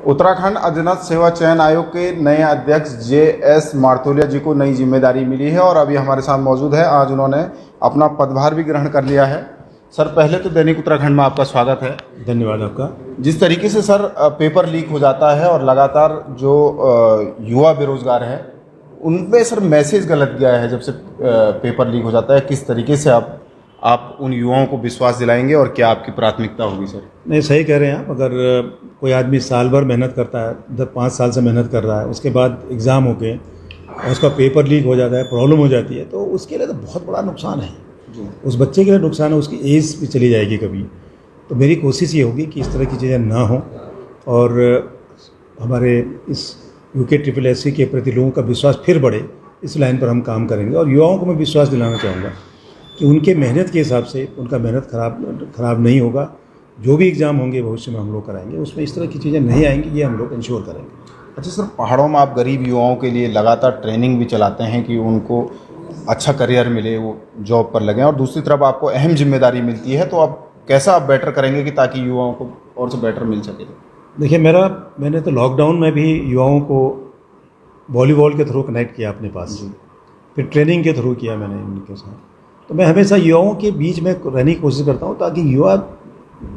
उत्तराखंड अधीनस्थ सेवा चयन आयोग के नए अध्यक्ष JS मारतोलिया जी को नई जिम्मेदारी मिली है और अभी हमारे साथ मौजूद है। आज उन्होंने अपना पदभार भी ग्रहण कर लिया है। सर, पहले तो दैनिक उत्तराखंड में आपका स्वागत है। धन्यवाद आपका। जिस तरीके से सर पेपर लीक हो जाता है और लगातार जो युवा बेरोजगार है उनपे सर मैसेज गलत गया है जब से पेपर लीक हो जाता है, किस तरीके से आप उन युवाओं को विश्वास दिलाएंगे और क्या आपकी प्राथमिकता होगी सर? नहीं, सही कह रहे हैं आप। अगर कोई आदमी साल भर मेहनत करता है, 5 साल से मेहनत कर रहा है, उसके बाद एग्ज़ाम हो के और उसका पेपर लीक हो जाता है, प्रॉब्लम हो जाती है, तो उसके लिए तो बहुत बड़ा नुकसान है। उस बच्चे के लिए नुकसान है, उसकी एज भी चली जाएगी कभी। तो मेरी कोशिश ये होगी कि इस तरह की चीज़ें ना हो और हमारे इस UKSSC के प्रति लोगों का विश्वास फिर बढ़े। इस लाइन पर हम काम करेंगे और युवाओं को मैं विश्वास दिलाना चाहूँगा कि उनके मेहनत के हिसाब से उनका मेहनत खराब नहीं होगा। जो भी एग्ज़ाम होंगे भविष्य में हम लोग कराएंगे, उसमें इस तरह की चीज़ें नहीं आएंगी, ये हम लोग इंश्योर करेंगे। अच्छा सर, पहाड़ों में आप गरीब युवाओं के लिए लगातार ट्रेनिंग भी चलाते हैं कि उनको अच्छा करियर मिले, वो जॉब पर लगें, और दूसरी तरफ आपको अहम जिम्मेदारी मिलती है, तो आप कैसा बेटर करेंगे कि ताकि युवाओं को और से बेटर मिल सके? देखिए, मैंने तो लॉकडाउन में भी युवाओं को वॉलीबॉल के थ्रू कनेक्ट किया अपने पास, फिर ट्रेनिंग के थ्रू किया मैंने उनके साथ। तो मैं हमेशा युवाओं के बीच में रहने की कोशिश करता हूँ ताकि युवा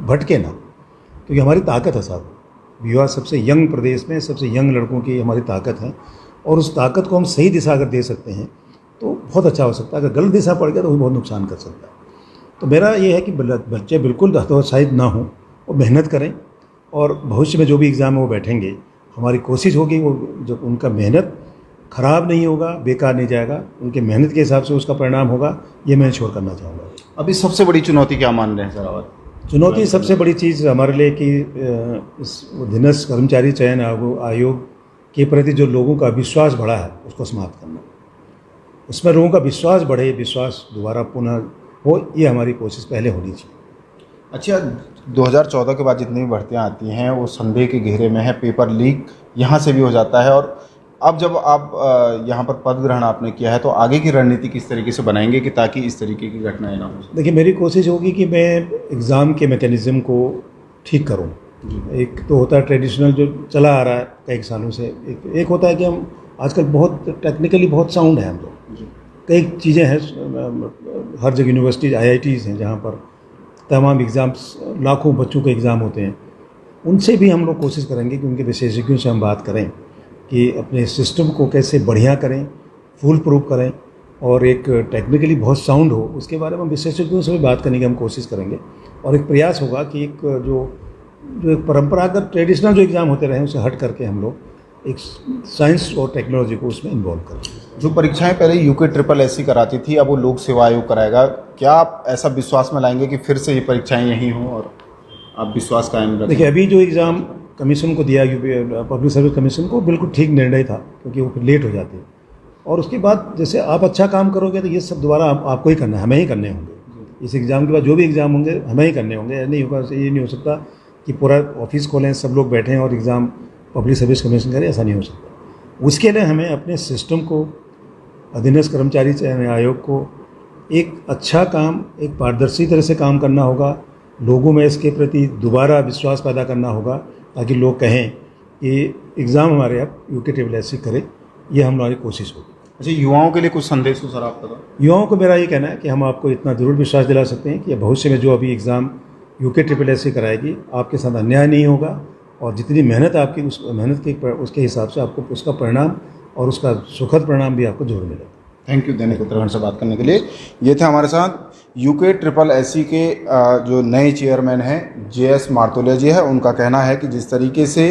भटके ना, क्योंकि हमारी ताकत है साहब। युवा सबसे यंग प्रदेश में सबसे यंग लड़कों की हमारी ताकत है और उस ताकत को हम सही दिशा अगर दे सकते हैं तो बहुत अच्छा हो सकता है। अगर गलत दिशा पड़ गया तो वो बहुत नुकसान कर सकता है। तो मेरा ये है कि बच्चे बिल्कुल हतोत्साहित ना हों, वो मेहनत करें और भविष्य में जो भी एग्ज़ाम है वो बैठेंगे। हमारी कोशिश होगी वो जब उनका मेहनत ख़राब नहीं होगा, बेकार नहीं जाएगा, उनके मेहनत के हिसाब से उसका परिणाम होगा, ये मैं इंश्योर करना चाहूँगा। अभी सबसे बड़ी चुनौती क्या मान रहे हैं सर? और चुनौती सबसे बड़ी चीज़ हमारे लिए कि इस अधीनस्थ कर्मचारी चयन आयोग के प्रति जो लोगों का विश्वास बढ़ा है उसको समाप्त करना। उसमें लोगों का विश्वास बढ़े, विश्वास दोबारा पुनः हो, ये हमारी कोशिश पहले होनी चाहिए। अच्छा, 2014 के बाद जितनी भी भर्तियाँ आती हैं वो संदेह के घेरे में है, पेपर लीक यहाँ से भी हो जाता है, और अब जब आप यहाँ पर पद ग्रहण आपने किया है तो आगे की रणनीति किस तरीके से बनाएंगे कि ताकि इस तरीके की घटनाएं ना हो? देखिए, मेरी कोशिश होगी कि मैं एग्ज़ाम के मैकेनिज़्म को ठीक करूँ। एक तो होता है ट्रेडिशनल जो चला आ रहा है कई सालों से, एक होता है कि हम आजकल बहुत टेक्निकली बहुत साउंड है हम लोग। कई चीज़ें हैं, हर जगह यूनिवर्सिटीज़ IITs हैं जहाँ पर तमाम एग्ज़ाम्स, लाखों बच्चों के एग्ज़ाम होते हैं। उनसे भी हम लोग कोशिश करेंगे कि उनके विशेषज्ञों से हम बात करें कि अपने सिस्टम को कैसे बढ़िया करें, फुल प्रूफ करें और एक टेक्निकली बहुत साउंड हो, उसके बारे में विशेषज्ञों से भी बात करने की हम कोशिश करेंगे। और एक प्रयास होगा कि एक जो एक परंपरागत ट्रेडिशनल जो एग्ज़ाम होते रहे उसे हट करके हम लोग एक साइंस और टेक्नोलॉजी को उसमें इन्वॉल्व करें। जो परीक्षाएं पहले UKSSC कराती थी, अब वो लोक सेवा आयोग कराएगा। क्या आप ऐसा विश्वास में लाएंगे कि फिर से ये परीक्षाएं यहीं हों और आप विश्वास कायम रखें? देखिए, अभी जो एग्ज़ाम कमीशन को दिया, पब्लिक सर्विस कमीशन को, बिल्कुल ठीक निर्णय था, क्योंकि वो फिर लेट हो जाते हैं। और उसके बाद जैसे आप अच्छा काम करोगे तो ये सब दोबारा आपको ही करना है, हमें ही करने होंगे। इस एग्ज़ाम के बाद जो भी एग्ज़ाम होंगे हमें ही करने होंगे। नहीं होगा, ये नहीं हो सकता कि पूरा ऑफिस खोलें, सब लोग बैठें और एग्ज़ाम पब्लिक सर्विस कमीशन करें, ऐसा नहीं हो सकता। उसके लिए हमें अपने सिस्टम को, अधीनस्थ कर्मचारी चयन आयोग को एक अच्छा काम, एक पारदर्शी तरह से काम करना होगा। लोगों में इसके प्रति दोबारा विश्वास पैदा करना होगा ताकि लोग कहें कि एग्ज़ाम हमारे अब UKSSC करे, ये हमारी कोशिश होगी। अच्छा, युवाओं के लिए कुछ संदेश हो सर आपका? युवाओं को मेरा ये कहना है कि हम आपको इतना ज़रूर विश्वास दिला सकते हैं कि भविष्य में जो अभी एग्ज़ाम UKSSC कराएगी, आपके साथ अन्याय नहीं होगा और जितनी मेहनत आपकी, उस मेहनत के उसके हिसाब से आपको उसका परिणाम और उसका सुखद परिणाम भी आपको जरूर मिलेगा। थैंक यू दैनिक उत्तराखंड से बात करने के लिए। ये थे हमारे साथ UKSSC के जो नए चेयरमैन हैं JS मारतोलिया जी है। उनका कहना है कि जिस तरीके से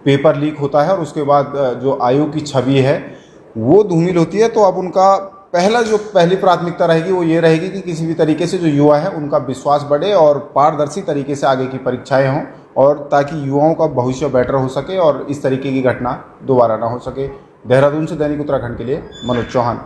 पेपर लीक होता है और उसके बाद जो आयोग की छवि है वो धूमिल होती है, तो अब उनका पहली प्राथमिकता रहेगी वो ये रहेगी कि किसी भी तरीके से जो युवा है उनका विश्वास बढ़े और पारदर्शी तरीके से आगे की परीक्षाएं हों, और ताकि युवाओं का भविष्य बेटर हो सके और इस तरीके की घटना दोबारा ना हो सके। देहरादून से दैनिक उत्तराखंड के लिए मनोज चौहान।